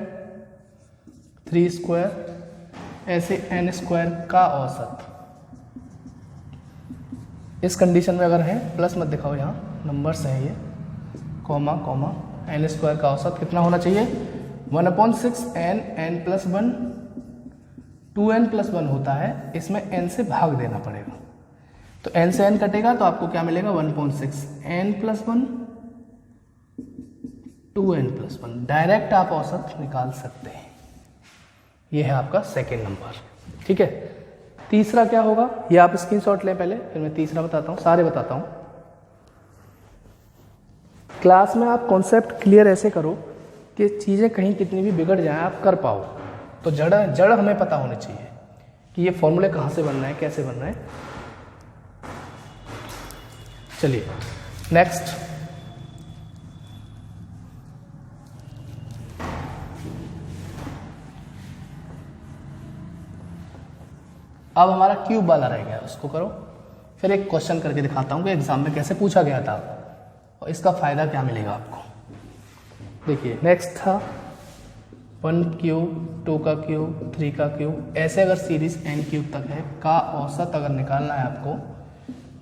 3² ऐसे n स्क्वायर का औसत। इस कंडीशन में अगर है, प्लस मत दिखाओ, यहाँ नंबर्स हैं ये, कॉमा कॉमा, n स्क्वायर का औसत कितना होना चाहिए 1/6 n प्लस 1, 2n+1 होता है, इसमें n से भाग देना पड़ेगा। तो n से n कटेगा तो आपको क्या मिलेगा 1/6 n+1 2n+1। डायरेक्ट आप औसत निकाल सकते हैं। ये है आपका सेकेंड नंबर। ठीक है, तीसरा क्या होगा, ये आप स्क्रीनशॉट लें पहले, फिर मैं तीसरा बताता हूँ, सारे बताता हूँ। क्लास में आप कॉन्सेप्ट क्लियर ऐसे करो कि चीज़ें कहीं कितनी भी बिगड़ जाएं आप कर पाओ। तो जड़ हमें पता होनी चाहिए कि ये फॉर्मूले कहाँ से बन रहे हैं, कैसे बन रहे हैं। चलिए नेक्स्ट, अब हमारा क्यूब वाला रह गया, उसको करो। फिर एक क्वेश्चन करके दिखाता हूँ कि एग्जाम में कैसे पूछा गया था और इसका फायदा क्या मिलेगा आपको। देखिए नेक्स्ट था 1 क्यूब, 2 का क्यूब, 3 का क्यूब, ऐसे अगर सीरीज n क्यूब तक है का औसत अगर निकालना है आपको,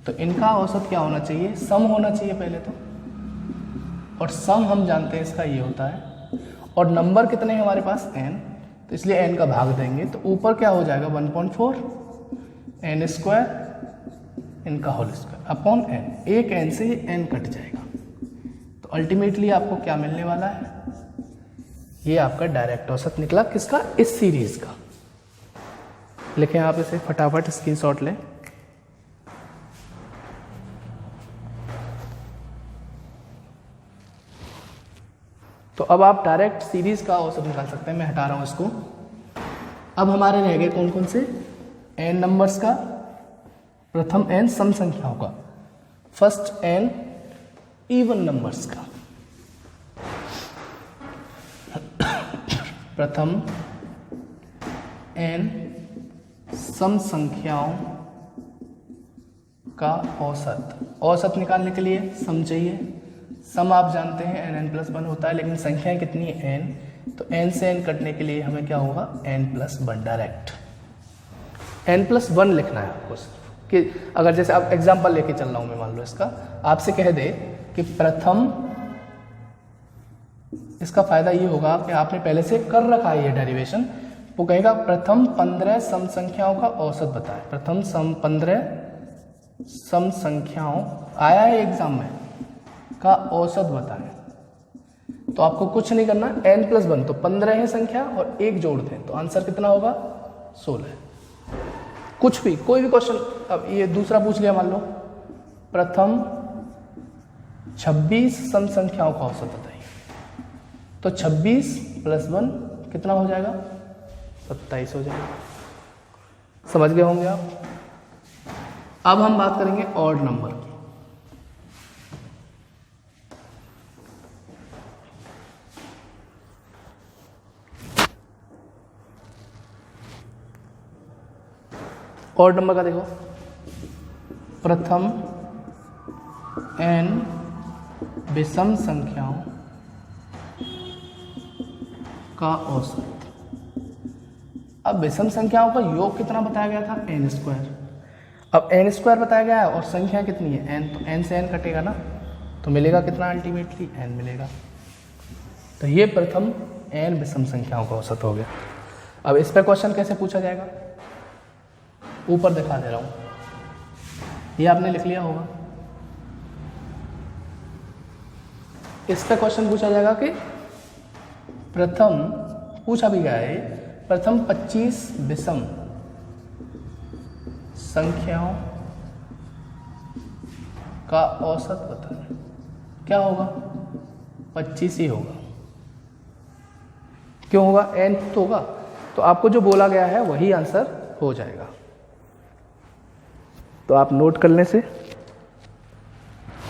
तो इनका औसत क्या होना चाहिए, सम होना चाहिए पहले तो। और सम हम जानते हैं इसका ये होता है, और नंबर कितने हैं हमारे पास n, तो इसलिए n का भाग देंगे, तो ऊपर क्या हो जाएगा 1/4 n स्क्वायर इनका होल स्क्वायर अपॉन n। एक n से n कट जाएगा, तो अल्टीमेटली आपको क्या मिलने वाला है, ये आपका डायरेक्ट औसत निकला। किसका, इस सीरीज का। लिखें आप इसे, फटाफट स्क्रीनशॉट लें। तो अब आप डायरेक्ट सीरीज का औसत निकाल सकते हैं। मैं हटा रहा हूं इसको। अब हमारे रह गए कौन कौन से, n नंबर्स का, प्रथम n सम संख्याओं का, फर्स्ट n इवन नंबर्स का, प्रथम n सम संख्याओं का औसत। औसत निकालने के लिए सम चाहिए। सम आप जानते हैं n+1 होता है, लेकिन संख्याएं कितनी है n, तो n से n कटने के लिए हमें क्या होगा n+1 डायरेक्ट। n+1 लिखना है आपको सिर्फ, कि अगर जैसे आप एग्जांपल लेके चल रहा हूं मैं, मान लो इसका आपसे कह दे कि प्रथम, इसका फायदा ये होगा कि आपने पहले से कर रखा है ये डेरिवेशन। वो कहेगा प्रथम 15 सम संख्याओं का औसत बताएं। प्रथम 15 सम संख्याओं आया है एग्जाम में का औसत बताएं। तो आपको कुछ नहीं करना, n+1 तो 15 है संख्या और 1 जोड़ दें, तो आंसर कितना होगा 16। कुछ भी, कोई भी क्वेश्चन। अब ये दूसरा पूछ लिया, मान लो प्रथम 26 सम संख्याओं का औसत बताइए, तो 26 + 1 कितना हो जाएगा 27 हो जाएगा। समझ गए होंगे आप। अब हम बात करेंगे ऑड नंबर की। ऑड नंबर का देखो, प्रथम n विषम संख्याओं का औसत। अब विषम संख्याओं का योग कितना बताया गया था n²। अब n² बताया गया है और संख्या कितनी है n, तो n से n कटेगा ना, तो मिलेगा कितना अल्टीमेटली n मिलेगा। तो ये प्रथम n विषम संख्याओं का औसत हो गया। अब इस पर क्वेश्चन कैसे पूछा जाएगा, ऊपर दिखा दे रहा हूं, ये आपने लिख लिया होगा। इस पर क्वेश्चन पूछा जाएगा कि प्रथम, पूछा भी गया है, प्रथम 25 विषम संख्याओं का औसत बताएं। क्या होगा 25 ही होगा। क्यों होगा, n तो होगा, तो आपको जो बोला गया है वही आंसर हो जाएगा। तो आप नोट कर लें से,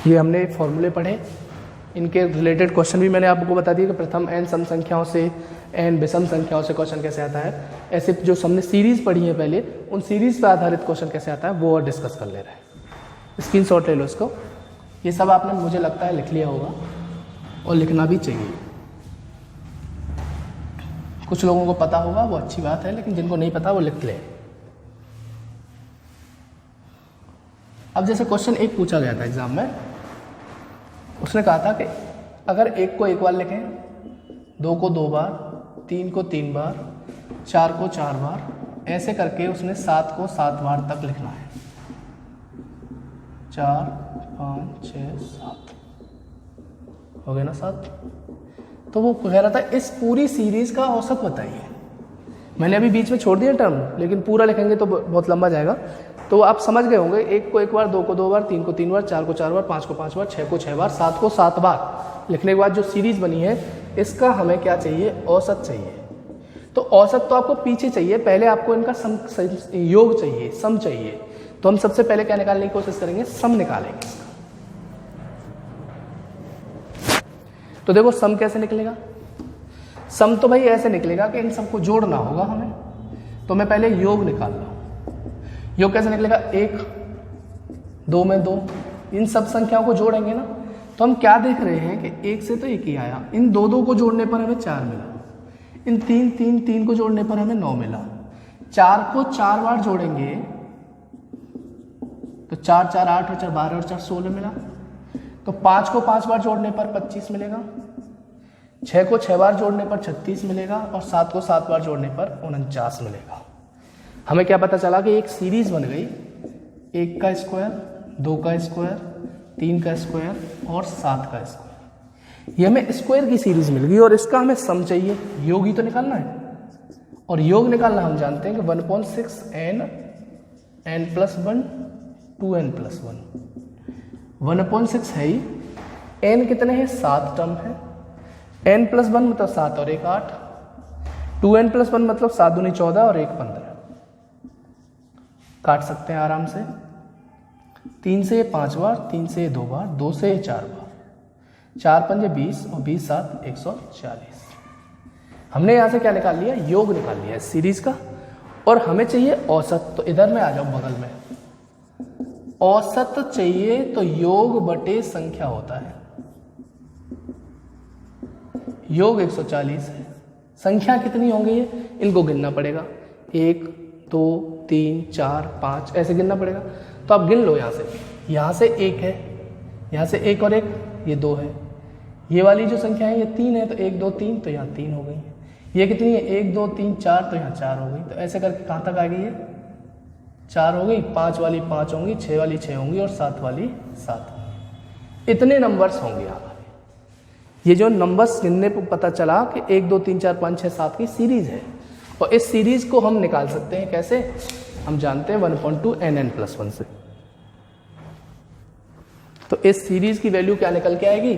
ये हमने फॉर्मूले पढ़े, इनके रिलेटेड क्वेश्चन भी मैंने आपको बता दिया कि प्रथम n सम संख्याओं से n विषम संख्याओं से क्वेश्चन कैसे आता है। ऐसे जो हमने सीरीज पढ़ी है पहले, उन सीरीज पर आधारित क्वेश्चन कैसे आता है वो और डिस्कस कर ले रहे हैं। स्क्रीनशॉट ले लो इसको। ये सब आपने मुझे लगता है लिख लिया होगा और लिखना भी चाहिए। कुछ लोगों को पता होगा वो अच्छी बात है, लेकिन जिनको नहीं पता वो लिख ले। अब जैसे क्वेश्चन 1 पूछा गया था एग्जाम में, उसने कहा था कि अगर 1 को 1 बार लिखें, 2 को 2 बार, 3 को 3 बार, 4 को 4 बार, ऐसे करके उसने 7 को 7 बार तक लिखना है। 4 5 6 7 हो गया ना 7। तो वो कह रहा था इस पूरी सीरीज का औसत बताइए। मैंने अभी बीच में छोड़ दिया टर्म, लेकिन पूरा लिखेंगे तो बहुत लंबा जाएगा। तो आप समझ गए होंगे, 1 को 1 बार, 2 को 2 बार, 3 को 3 बार, 4 को 4 बार, 5 को 5 बार, 6 को 6 बार, 7 को 7 बार लिखने के बाद जो सीरीज बनी है, इसका हमें क्या चाहिए? औसत चाहिए। तो औसत तो आपको पीछे चाहिए, पहले आपको इनका योग चाहिए, सम चाहिए। तो हम सबसे पहले क्या निकालने की कोशिश करेंगे? सम निकालेंगे इसका। तो देखो सम कैसे निकलेगा? सम तो भाई ऐसे निकलेगा कि इन सबको जोड़ना होगा हमें। तो मैं पहले योग निकाल रहा हूं। योग कैसे निकलेगा? 1 2 में 2, इन सब संख्याओं को जोड़ेंगे ना। तो हम क्या देख रहे हैं कि 1 से तो 1 ही आया, इन 2 को जोड़ने पर हमें 4 मिला, इन 3 को जोड़ने पर हमें 9 मिला। 4 को 4 बार जोड़ेंगे तो 4 4 8 और 4 12 और 4 16 मिला। तो 5 को 5 बार जोड़ने पर 25 मिलेगा, 6 को 6 बार जोड़ने पर 36 मिलेगा, और 7 को 7 बार जोड़ने पर 49 मिलेगा। हमें क्या पता चला कि एक सीरीज बन गई, 1 का स्क्वायर, 2 का स्क्वायर, 3 का स्क्वायर और 7 का स्क्वायर। ये हमें स्क्वायर की सीरीज मिल गई, और इसका हमें सम चाहिए। योग ही तो निकालना है, और योग निकालना हम जानते हैं कि 1/6 n+1 2n+1। 1/6 है ही, n कितने हैं? 7 टर्म है। n+1 मतलब 7 और 1 8, 2n+1 मतलब 7 दूनी 14 और 1 15। काट सकते हैं आराम से। 3 से ये 5 बार, 3 से ये 2 बार, 2 से ये 4 बार, 4 पंजे 20 और 20 7 140। हमने यहां से क्या निकाल लिया? योग निकाल लिया इस सीरीज का, और हमें चाहिए औसत। तो इधर में आ जाओ बगल में, औसत चाहिए तो योग बटे संख्या होता है। योग 140 है, संख्या कितनी होंगी ये? इनको गिनना पड़ेगा, 1 2 3 4 5 ऐसे गिनना पड़ेगा। तो आप गिन लो यहाँ से 1 है, यहाँ से 1 और 1 ये 2 है, ये वाली जो संख्या है ये 3 है, तो 1 2 3 तो यहाँ 3 हो गई। ये कितनी है? 1 2 3 4 तो यहाँ 4 हो गई। तो ऐसे करके कहाँ तक आ गई है? 4 हो गई, 5 वाली 5 होंगी, 6 वाली 6 होंगी और 7 वाली 7 होंगी। इतने नंबर्स होंगे हमारे। ये जो नंबर्स गिनने पर पता चला कि 1 2 3 4 5 6 7 की सीरीज है, और इस सीरीज को हम निकाल सकते हैं कैसे? हम जानते हैं 1/2 nn+1 से। तो इस सीरीज की वैल्यू क्या निकल के आएगी?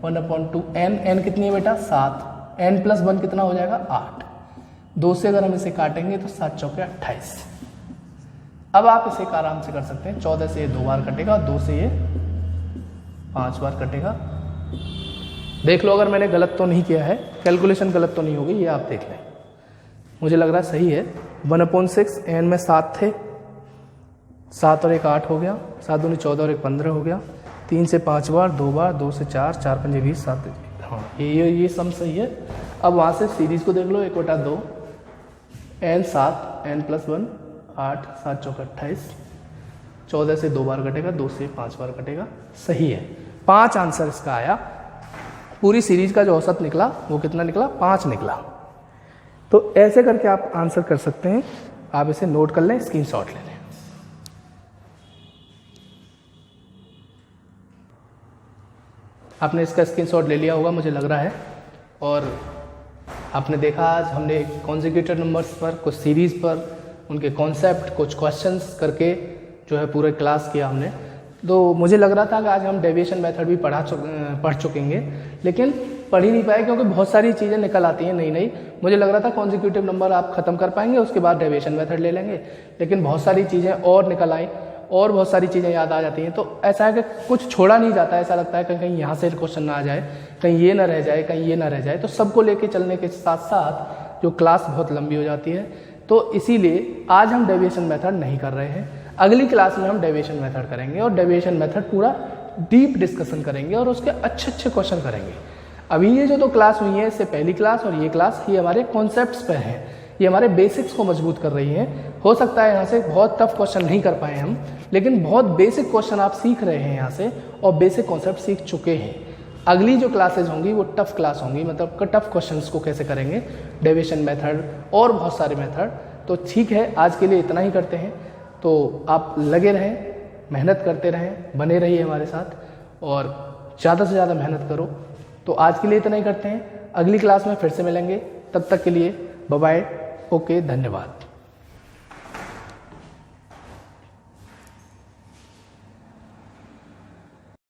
1/2 n कितनी है बेटा? 7, n+1 कितना हो जाएगा? 8। 2 से अगर हम इसे काटेंगे तो 7 चौके 28। अब आप इसे आराम से कर सकते हैं। 14 से ये 2 बार कटेगा, 2 से ये 5 बार कटेगा। देख लो अगर मैंने गलत तो नहीं किया है, कैलकुलेशन गलत तो नहीं होगी, ये आप देख लें। मुझे लग रहा है सही है। 1/6 n में 7 थे, 7 और 1 8 हो गया, 7 दूनी 14 और 1 15 हो गया। 3 से 5 बार, 2 बार, 2 से 4, 4 पंजे 20, 7। हाँ ये सम सही है। अब वहाँ से सीरीज को देख लो, 1/2 n 7 n+1 8 7 चौके 28। 14 से 2 बार कटेगा, 2 से 5 बार कटेगा, सही है। 5 आंसर इसका आया। पूरी सीरीज का जो औसत निकला वो कितना निकला? 5 निकला। तो ऐसे करके आप आंसर कर सकते हैं। आप इसे नोट कर लें, स्क्रीनशॉट ले लें। आपने इसका स्क्रीनशॉट ले लिया होगा मुझे लग रहा है, और आपने देखा आज हमने कॉन्जिक्यूटिव नंबर्स पर, कुछ सीरीज़ पर, उनके कॉन्सेप्ट, कुछ क्वेश्चंस करके जो है पूरे क्लास किया हमने। तो मुझे लग रहा था कि आज हम डेविएशन मेथड भी पढ़ चुकेंगे, लेकिन पढ़ ही नहीं पाए क्योंकि बहुत सारी चीज़ें निकल आती हैं नई नई। मुझे लग रहा था कॉन्जिक्यूटिव नंबर आप ख़त्म कर पाएंगे, उसके बाद डेविएशन मेथड ले लेंगे, लेकिन बहुत सारी चीज़ें और निकल आई और बहुत सारी चीज़ें याद आ जाती हैं। तो ऐसा है कि कुछ छोड़ा नहीं जाता, ऐसा लगता है कि कहीं यहाँ से क्वेश्चन ना आ जाए, कहीं ये ना रह जाए, कहीं ये ना रह जाए। तो सबको लेके चलने के साथ साथ जो क्लास बहुत लंबी हो जाती है, तो इसीलिए आज हम डेविएशन मेथड नहीं कर रहे हैं। अगली क्लास में हम डेविएशन मेथड करेंगे, और डेविएशन मेथड पूरा डीप डिस्कशन करेंगे और उसके अच्छे अच्छे क्वेश्चन करेंगे। अभी ये जो 2 क्लास हुई है, इससे पहली क्लास और ये क्लास, ये हमारे कॉन्सेप्ट्स पर है, ये हमारे बेसिक्स को मजबूत कर रही हैं। हो सकता है यहाँ से बहुत टफ क्वेश्चन नहीं कर पाए हम, लेकिन बहुत बेसिक क्वेश्चन आप सीख रहे हैं यहाँ से और बेसिक कॉन्सेप्ट सीख चुके हैं। अगली जो क्लासेज होंगी वो टफ क्लास होंगी, मतलब टफ क्वेश्चंस को कैसे करेंगे, डेविएशन मेथड और बहुत सारे मेथड। तो ठीक है, आज के लिए इतना ही करते हैं। तो आप लगे रहें, मेहनत करते रहें, बने रहिए हमारे साथ और ज़्यादा से ज़्यादा मेहनत करो। तो आज के लिए इतना ही करते हैं, अगली क्लास में फिर से मिलेंगे, तब तक के लिए बाय बाय, ओके, धन्यवाद।